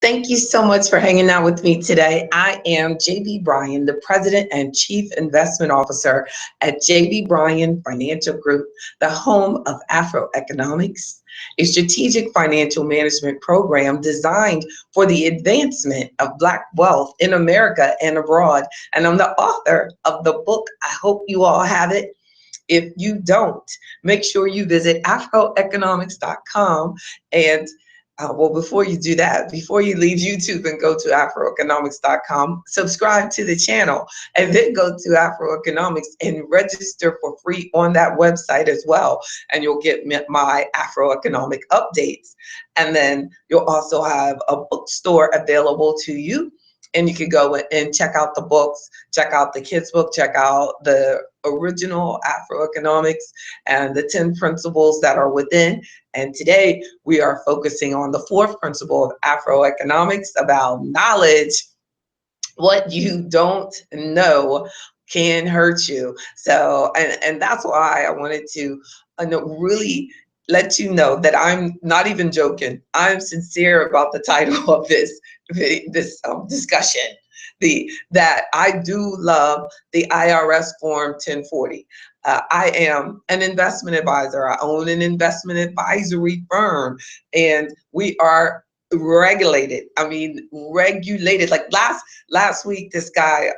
Thank you so much for hanging out with me today. I am JB Bryan, the President and Chief Investment Officer at JB Bryan Financial Group, the home of AfroEconomics, a strategic financial management program designed for the advancement of Black wealth in America and abroad. And I'm the author of the book. I hope you all have it. If you don't, make sure you visit AfroEconomics.com and well, before you do that, before you leave YouTube and go to AfroEconomics.com, subscribe to the channel and then go to AfroEconomics and register for free on that website as well. And you'll get my Afroeconomic updates. And then you'll also have a bookstore available to you. And you can go and check out the books, check out the kids' book, check out the original Afroeconomics and the 10 principles that are within. And today we are focusing on the fourth principle of Afroeconomics about knowledge. What you don't know can hurt you. So, and that's why I wanted to really let you know that I'm not even joking. I'm sincere about the title of this discussion. That I do love the IRS Form 1040. I am an investment advisor. I own an investment advisory firm, and we are regulated. I mean, regulated. Like last week, this guy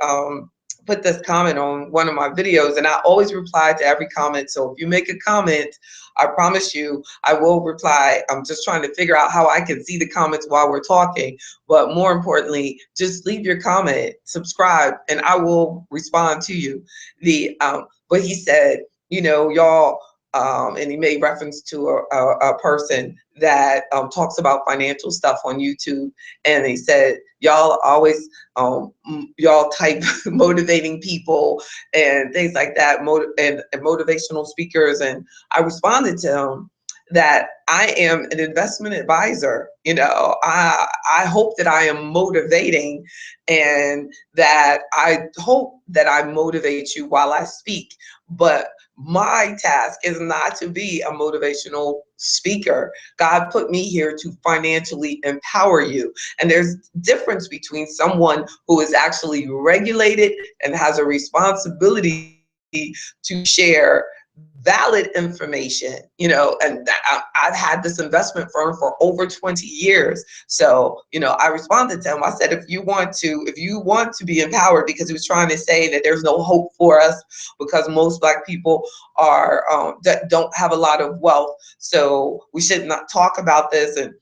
put this comment on one of my videos, and I always reply to every comment. So if you make a comment, I promise you I will reply. I'm just trying to figure out how I can see the comments while we're talking. But more importantly, just leave your comment, subscribe, and I will respond to you. But he said, you know, y'all, and he made reference to a person that talks about financial stuff on YouTube, and he said, y'all always y'all type motivating people and things like that, and motivational speakers. And I responded to him that I am an investment advisor. You know, I hope that I am motivating, and that I hope that I motivate you while I speak. But my task is not to be a motivational speaker. God put me here to financially empower you. And there's difference between someone who is actually regulated and has a responsibility to share valid information, you know, and I've had this investment firm for over 20 years. So, you know, I responded to him. I said, if you want to be empowered, because he was trying to say that there's no hope for us because most Black people are that don't have a lot of wealth. So we should not talk about this. And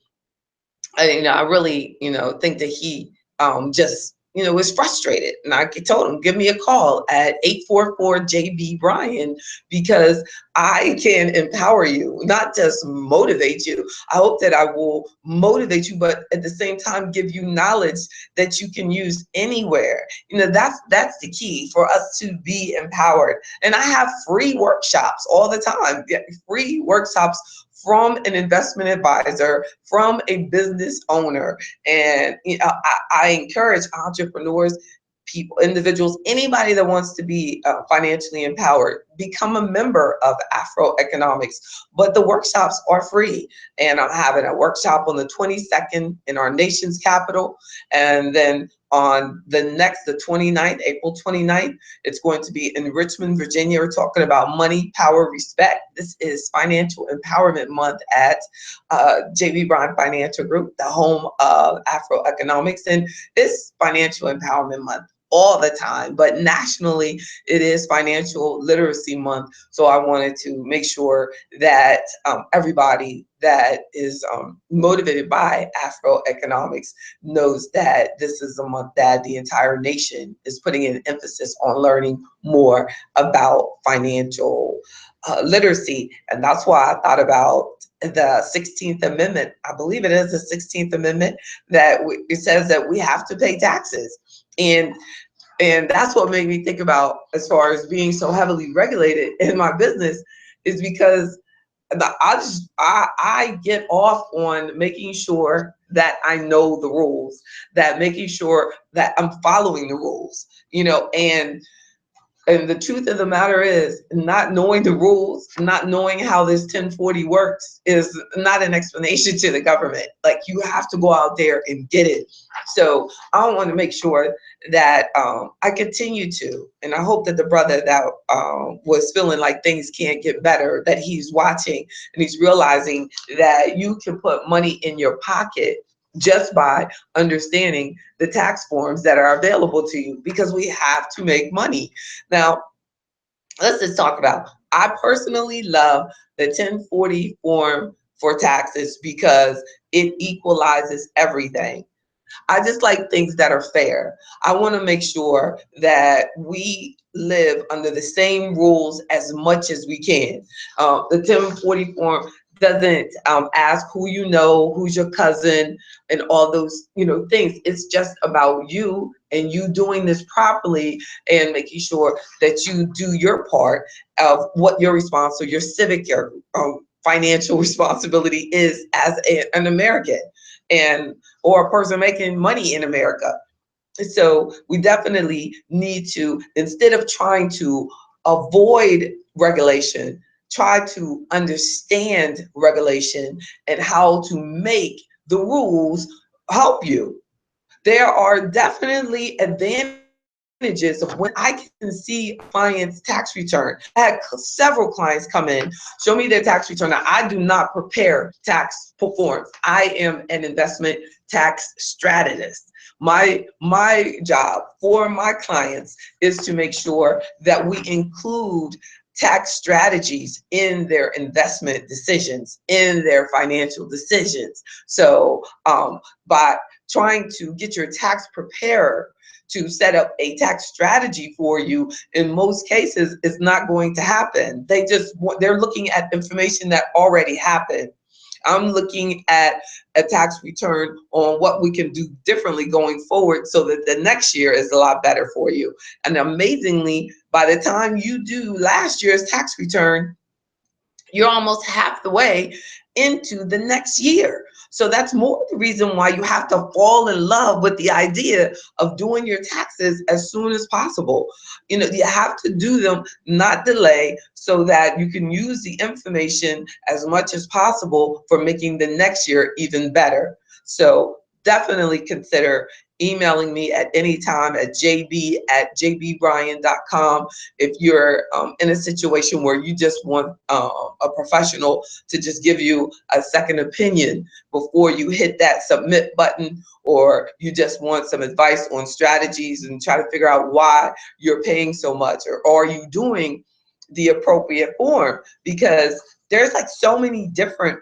you know, I really, you know, think that he just, you know, was frustrated. And I told him, give me a call at 844-JB-Bryan, because I can empower you, not just motivate you. I hope that I will motivate you, but at the same time, give you knowledge that you can use anywhere. You know, that's the key for us to be empowered. And I have free workshops all the time, free workshops from an investment advisor, from a business owner. And you know, I encourage entrepreneurs, people, individuals, anybody that wants to be financially empowered, become a member of AfroEconomics. But the workshops are free. And I'm having a workshop on the 22nd in our nation's capital. And then on the 29th, April 29th, it's going to be in Richmond, Virginia. We're talking about money, power, respect. This is Financial Empowerment Month at JB Bryan Financial Group, the home of AfroEconomics. And it's Financial Empowerment Month all the time, but nationally it is Financial Literacy Month. So I wanted to make sure that everybody that is motivated by Afroeconomics knows that this is a month that the entire nation is putting an emphasis on learning more about financial literacy. And that's why I thought about the 16th Amendment. I believe it is the 16th Amendment that it says that we have to pay taxes. And that's what made me think about, as far as being so heavily regulated in my business, is because I get off on making sure that I know the rules, that making sure that I'm following the rules, you know. And And the truth of the matter is, not knowing the rules, not knowing how this 1040 works is not an explanation to the government. Like, you have to go out there and get it. So I want to make sure that I continue to, and I hope that the brother that was feeling like things can't get better, that he's watching and he's realizing that you can put money in your pocket just by understanding the tax forms that are available to you, because we have to make money. Now, let's just talk about, I personally love the 1040 form for taxes because it equalizes everything. I just like things that are fair. I want to make sure that we live under the same rules as much as we can. The 1040 form doesn't ask who you know, who's your cousin, and all those things. It's just about you and you doing this properly and making sure that you do your part of what your response or your civic, your financial responsibility is as an American, and or a person making money in America. So we definitely need to, instead of trying to avoid regulation, try to understand regulation and how to make the rules help you. There are definitely advantages of when I can see a client's tax return. I had several clients come in, show me their tax return. Now, I do not prepare tax forms. I am an investment tax strategist. My job for my clients is to make sure that we include tax strategies in their investment decisions, in their financial decisions. So by trying to get your tax preparer to set up a tax strategy for you, in most cases, it's not going to happen. They're looking at information that already happened. I'm looking at a tax return on what we can do differently going forward so that the next year is a lot better for you. And amazingly, by the time you do last year's tax return, you're almost half the way into the next year. So that's more the reason why you have to fall in love with the idea of doing your taxes as soon as possible. You have to do them, not delay, so that you can use the information as much as possible for making the next year even better. So definitely consider emailing me at any time at jb@jbbryan.com if you're in a situation where you just want a professional to just give you a second opinion before you hit that submit button, or you just want some advice on strategies and try to figure out why you're paying so much, or are you doing the appropriate form, because there's like so many different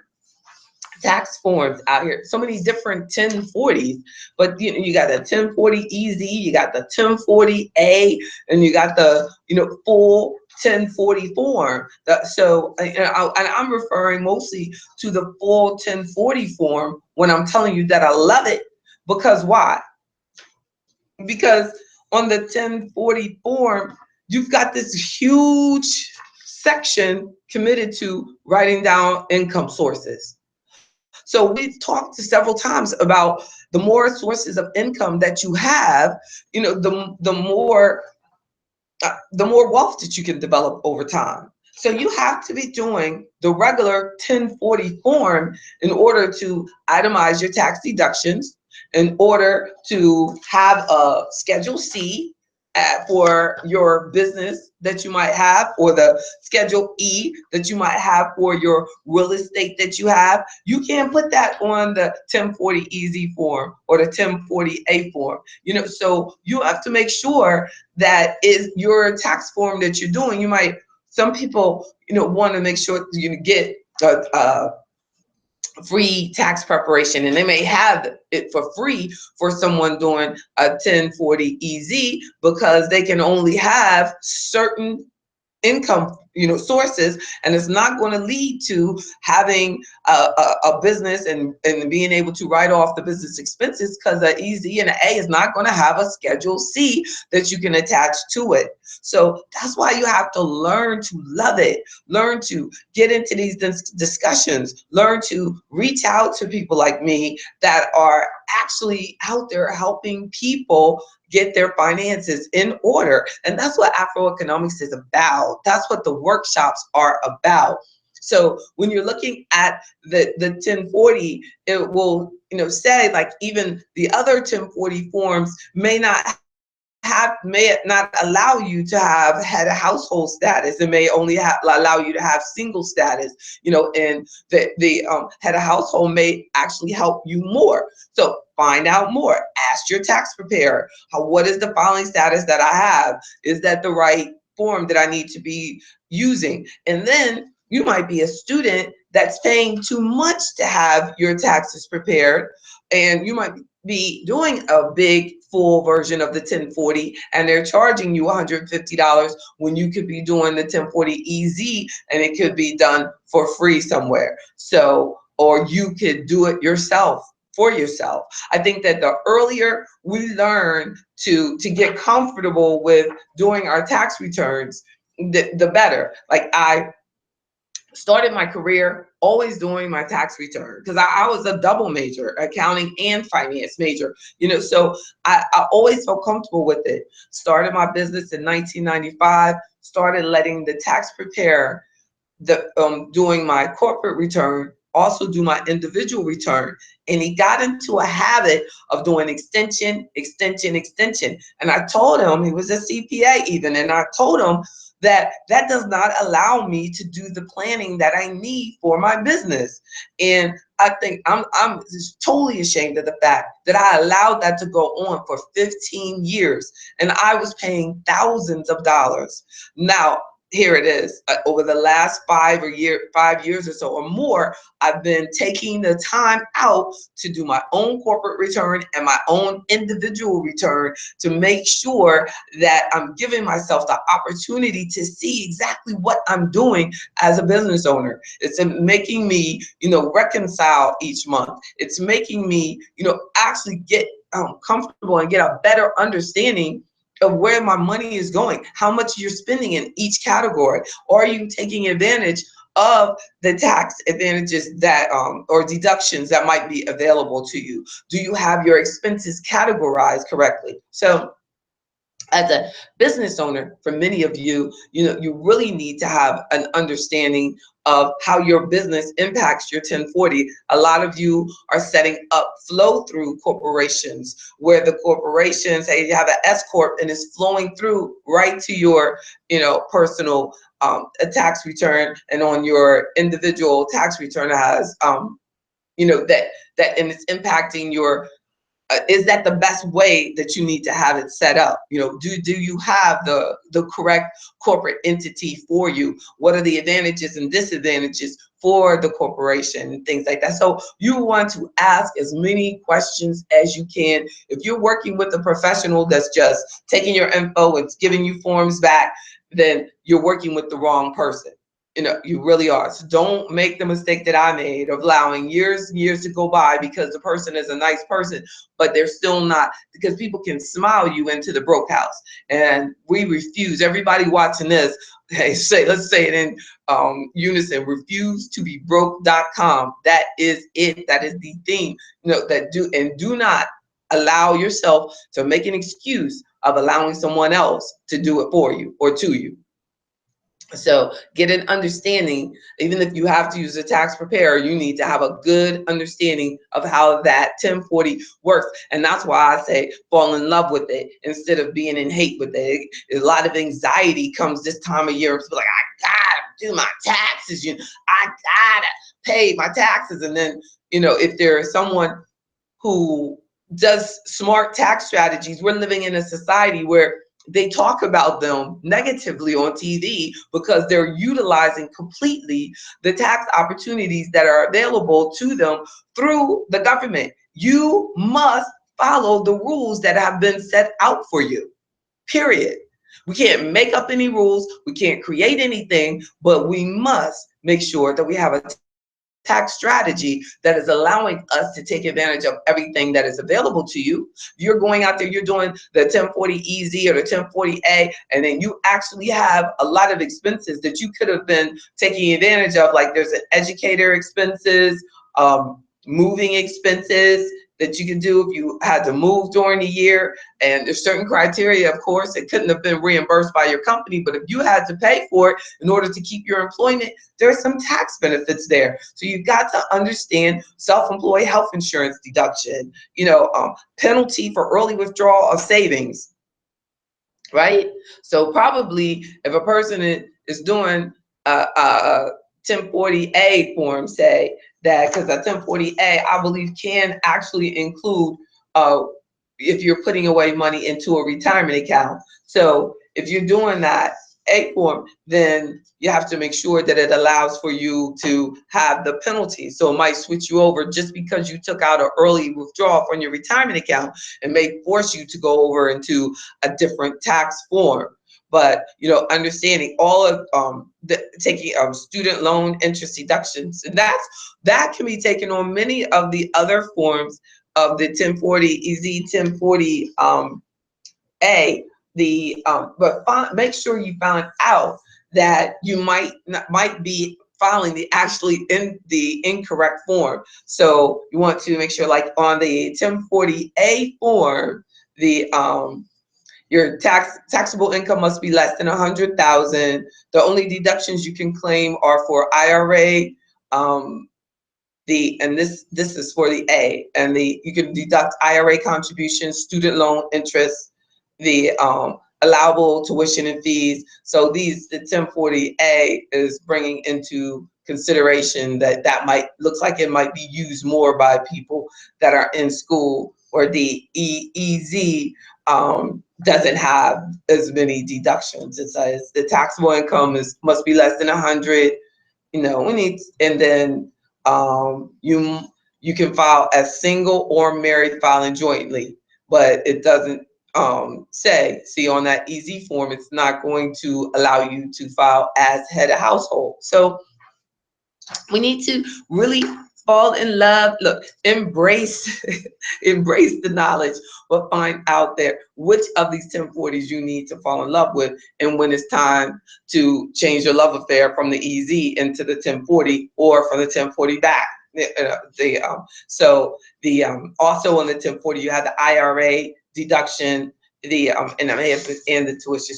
tax forms out here, so many different 1040s. But you got the 1040 easy, you got the 1040A, and you got the full 1040 form. And I'm referring mostly to the full 1040 form when I'm telling you that I love it. Because why? Because on the 1040 form, you've got this huge section committed to writing down income sources. So we've talked several times about the more sources of income that you have, the more wealth that you can develop over time. So you have to be doing the regular 1040 form in order to itemize your tax deductions, in order to have a Schedule C for your business that you might have, or the Schedule E that you might have for your real estate that you have. You can't put that on the 1040 easy form or the 1040A form. So you have to make sure that is your tax form that you're doing. Some people want to make sure you get a free tax preparation, and they may have it for free for someone doing a 1040 EZ because they can only have certain income sources, and it's not going to lead to having a business and being able to write off the business expenses, because the EZ and the A is not going to have a Schedule C that you can attach to it. So that's why you have to learn to love it, learn to get into these discussions, learn to reach out to people like me that are actually out there helping people get their finances in order. And that's what AfroEconomics is about. That's what the workshops are about. So when you're looking at the 1040, it will say, like, even the other 1040 forms may not allow you to have head of household status. It may only allow you to have single status, and the head of household may actually help you more. So find out more. Ask your tax preparer, what is the filing status that I have? Is that the right form that I need to be using? And then you might be a student that's paying too much to have your taxes prepared, and you might be doing a big full version of the 1040 and they're charging you $150 when you could be doing the 1040 EZ and it could be done for free somewhere. So, or you could do it yourself for yourself. I think that the earlier we learn to get comfortable with doing our tax returns, the better. Like, I started my career always doing my tax return because I was a double major, accounting and finance major, so I always felt comfortable with it. Started my business in 1995, started letting the tax preparer doing my corporate return also do my individual return, and he got into a habit of doing extension. And I told him, he was a CPA even, and I told him that does not allow me to do the planning that I need for my business. And I think I'm just totally ashamed of the fact that I allowed that to go on for 15 years and I was paying thousands of dollars. Now, here it is. Over the last 5 years or so or more, I've been taking the time out to do my own corporate return and my own individual return to make sure that I'm giving myself the opportunity to see exactly what I'm doing as a business owner. It's making me, reconcile each month. It's making me, actually get comfortable and get a better understanding of where my money is going, how much you're spending in each category. Or are you taking advantage of the tax advantages that or deductions that might be available to you? Do you have your expenses categorized correctly? So as a business owner, for many of you, you really need to have an understanding of how your business impacts your 1040. A lot of you are setting up flow through corporations where the corporations, hey, you have an S corp and it's flowing through right to your, personal a tax return, and on your individual tax return it has, that and it's impacting your. Is that the best way that you need to have it set up? Do you have the correct corporate entity for you? What are the advantages and disadvantages for the corporation and things like that? So you want to ask as many questions as you can. If you're working with a professional that's just taking your info and giving you forms back, then you're working with the wrong person. You really are. So don't make the mistake that I made of allowing years and years to go by because the person is a nice person, but they're still not, because people can smile you into the broke house. And we refuse. Everybody watching this, let's say it in unison, refuse to be broke.com. That is it. That is the thing, do not allow yourself to make an excuse of allowing someone else to do it for you or to you. So get an understanding. Even if you have to use a tax preparer, you need to have a good understanding of how that 1040 works. And that's why I say fall in love with it instead of being in hate with it. A lot of anxiety comes this time of year. It's like, I gotta do my taxes. I gotta pay my taxes. And then, if there is someone who does smart tax strategies, we're living in a society where they talk about them negatively on TV because they're utilizing completely the tax opportunities that are available to them through the government. You must follow the rules that have been set out for you, period. We can't make up any rules. We can't create anything, but we must make sure that we have a tax strategy that is allowing us to take advantage of everything that is available to you. You're going out there, you're doing the 1040EZ or the 1040A, and then you actually have a lot of expenses that you could have been taking advantage of, like there's an educator expenses, moving expenses that you can do if you had to move during the year. And there's certain criteria, of course, it couldn't have been reimbursed by your company, but if you had to pay for it in order to keep your employment, there's some tax benefits there. So you've got to understand self-employed health insurance deduction, penalty for early withdrawal of savings, right? So probably if a person is doing a 1040A form, say that, because a 1040A, I believe, can actually include if you're putting away money into a retirement account. So if you're doing that A form, then you have to make sure that it allows for you to have the penalty. So it might switch you over just because you took out an early withdrawal from your retirement account. It may force you to go over into a different tax form. But understanding all of taking student loan interest deductions, and that can be taken on many of the other forms of the 1040EZ, 1040 A. But make sure you find out that you might be filing in the incorrect form. So you want to make sure, like on the 1040A form, the your taxable income must be less than 100,000. The only deductions you can claim are for IRA. This is for the A, and you can deduct IRA contributions, student loan interest, the allowable tuition and fees. So the 1040A is bringing into consideration that looks like it might be used more by people that are in school, or the EEZ doesn't have as many deductions. It says the taxable income must be less than 100. And then you can file as single or married filing jointly, but it doesn't see on that easy form, it's not going to allow you to file as head of household. So we need to really fall in love. Look, embrace embrace the knowledge, but find out there which of these 1040s you need to fall in love with, and when it's time to change your love affair from the EZ into the 1040, or from the 1040 back. Also on the 1040 you have the IRA deduction, and I may have put in the tuition,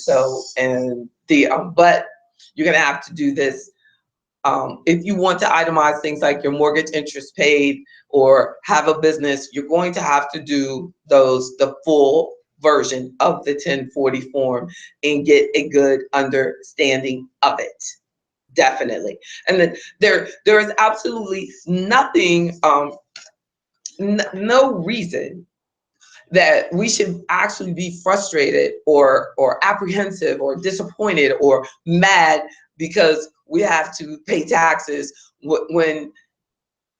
but you're gonna have to do this. If you want to itemize things like your mortgage interest paid or have a business, you're going to have to do the full version of the 1040 form and get a good understanding of it. Definitely. And then there is absolutely nothing, no reason that we should actually be frustrated or apprehensive or disappointed or mad because we have to pay taxes, when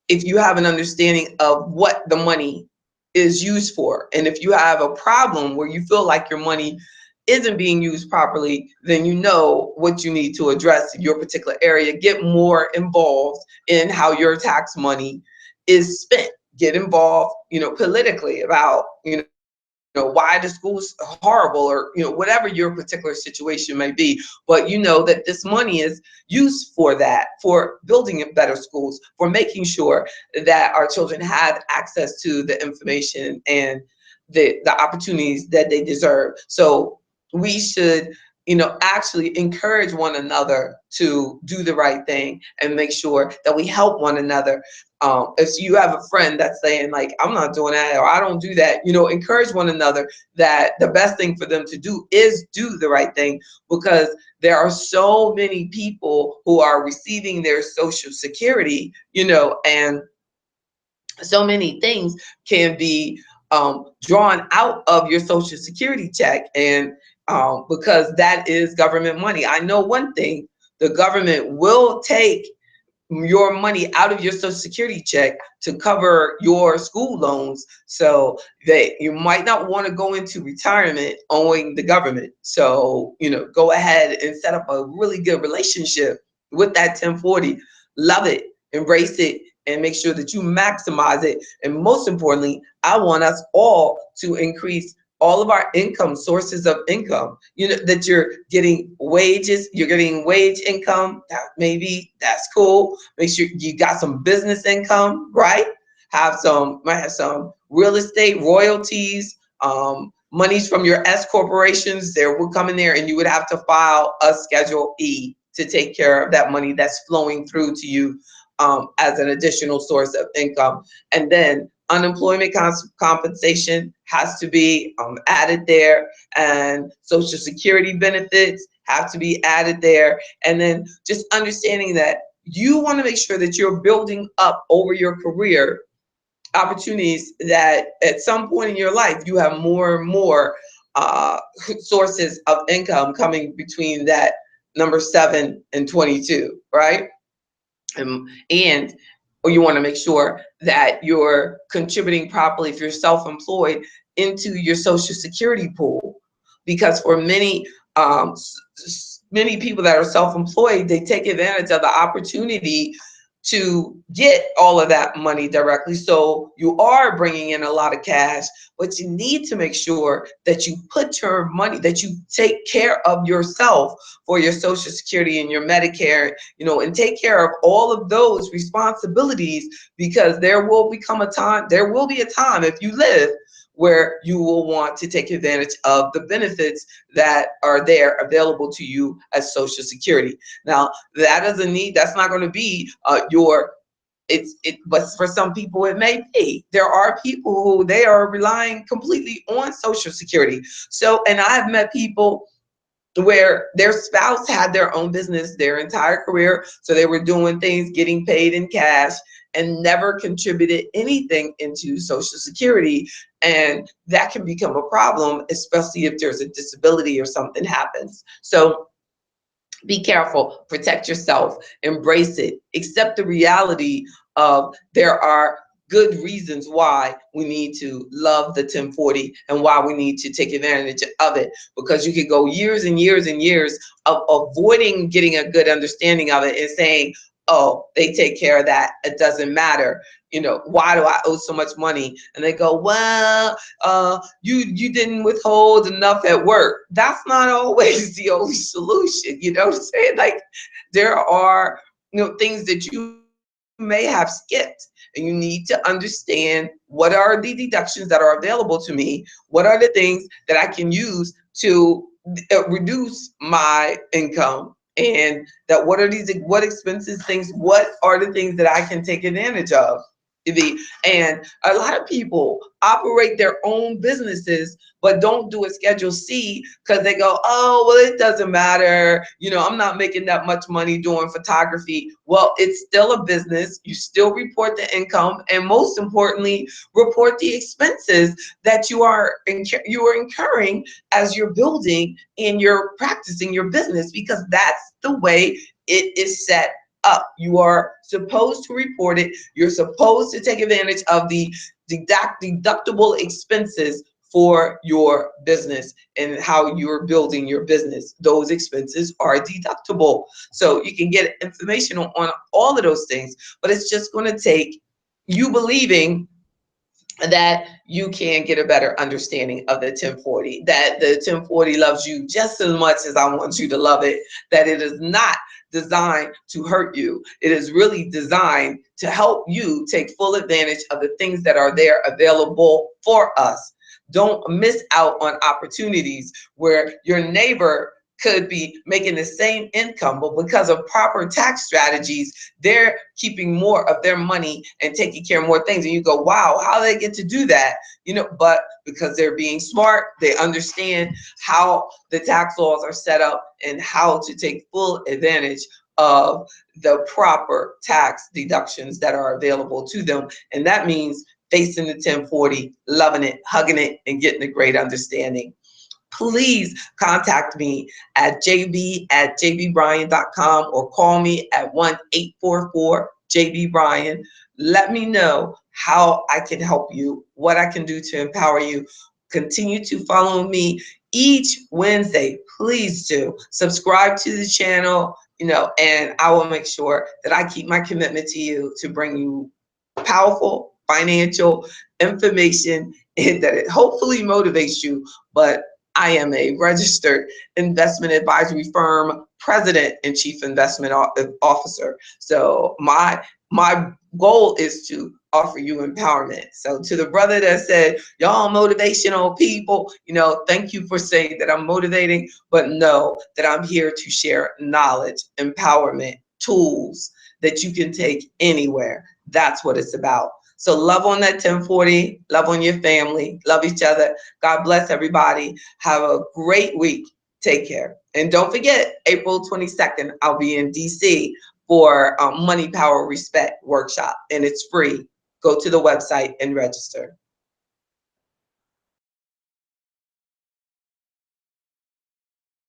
if you have an understanding of what the money is used for, and if you have a problem where you feel like your money isn't being used properly, then you know what you need to address in your particular area. Get more involved in how your tax money is spent. Get involved, politically about, why the school's horrible, or whatever your particular situation may be. But you know that this money is used for that, for building better schools, for making sure that our children have access to the information and the opportunities that they deserve. So we should actually encourage one another to do the right thing and make sure that we help one another. If you have a friend that's saying, like, I'm not doing that, or I don't do that, encourage one another that the best thing for them to do is do the right thing, because there are so many people who are receiving their Social Security, and so many things can be drawn out of your Social Security check, and because that is government money. I know one thing: the government will take your money out of your Social Security check to cover your school loans, so that you might not want to go into retirement owing the government. So, go ahead and set up a really good relationship with that 1040. Love it, embrace it, and make sure that you maximize it. And most importantly, I want us all to increase all of our income, sources of income. That you're getting wages, you're getting wage income. That's cool. Make sure you got some business income, right? Might have some real estate royalties, monies from your S corporations. There will come in there, and you would have to file a Schedule E to take care of that money that's flowing through to you, as an additional source of income. And then unemployment compensation has to be added there, and Social Security benefits have to be added there. And then just understanding that you want to make sure that you're building up over your career opportunities, that at some point in your life you have more and more sources of income coming between that number 7 and 22, right? And you want to make sure that you're contributing properly, if you're self-employed, into your Social Security pool. Because for many people that are self-employed, they take advantage of the opportunity to get all of that money directly. So you are bringing in a lot of cash, but you need to make sure that you put your money, that you take care of yourself for your Social Security and your Medicare, and take care of all of those responsibilities, because there will be a time if you live where you will want to take advantage of the benefits that are there available to you as Social Security. Now, that's not going to be but for some people it may be. There are people who they are relying completely on Social Security. So, and I've met people where their spouse had their own business their entire career, so they were doing things, getting paid in cash, and never contributed anything into Social Security. And that can become a problem, especially if there's a disability or something happens. So be careful, protect yourself, embrace it, accept the reality of there are good reasons why we need to love the 1040 and why we need to take advantage of it, because you could go years and years and years of avoiding getting a good understanding of it and saying, oh, they take care of that, it doesn't matter. Why do I owe so much money? And they go, well, you didn't withhold enough at work. That's not always the only solution. You know what I'm saying? Like, there are things that you may have skipped, and you need to understand, what are the deductions that are available to me? What are the things that I can use to reduce my income? And that what expenses, things, what are the things that I can take advantage of? And a lot of people operate their own businesses but don't do a Schedule C, because they go, oh, well, it doesn't matter. I'm not making that much money doing photography. Well, it's still a business. You still report the income, and most importantly, report the expenses that you are incurring as you're building and you're practicing your business, because that's the way it is set up. You are supposed to report it. You're supposed to take advantage of the deductible expenses for your business and how you're building your business. Those expenses are deductible. So you can get information on all of those things, but it's just going to take you believing that you can get a better understanding of the 1040, that the 1040 loves you just as much as I want you to love it, that it is not designed to hurt you. It is really designed to help you take full advantage of the things that are there available for us. Don't miss out on opportunities where your neighbor could be making the same income, but because of proper tax strategies, they're keeping more of their money and taking care of more things. And you go, wow, how do they get to do that? But because they're being smart, they understand how the tax laws are set up and how to take full advantage of the proper tax deductions that are available to them. And that means facing the 1040, loving it, hugging it, and getting a great understanding. please contact me at jb@jbbryan.com or call me at 1-844-JB-Bryan. Let me know how I can help you, what I can do to empower you. Continue to follow me each Wednesday. Please do subscribe to the channel, and I will make sure that I keep my commitment to you to bring you powerful financial information and that it hopefully motivates you. But I am a registered investment advisory firm president and chief investment officer. So my goal is to offer you empowerment. So to the brother that said, y'all motivational people, thank you for saying that I'm motivating, but know that I'm here to share knowledge, empowerment, tools that you can take anywhere. That's what it's about. So love on that 1040, love on your family, love each other. God bless everybody. Have a great week. Take care. And don't forget, April 22nd, I'll be in DC for Money, Power, Respect workshop, and it's free. Go to the website and register.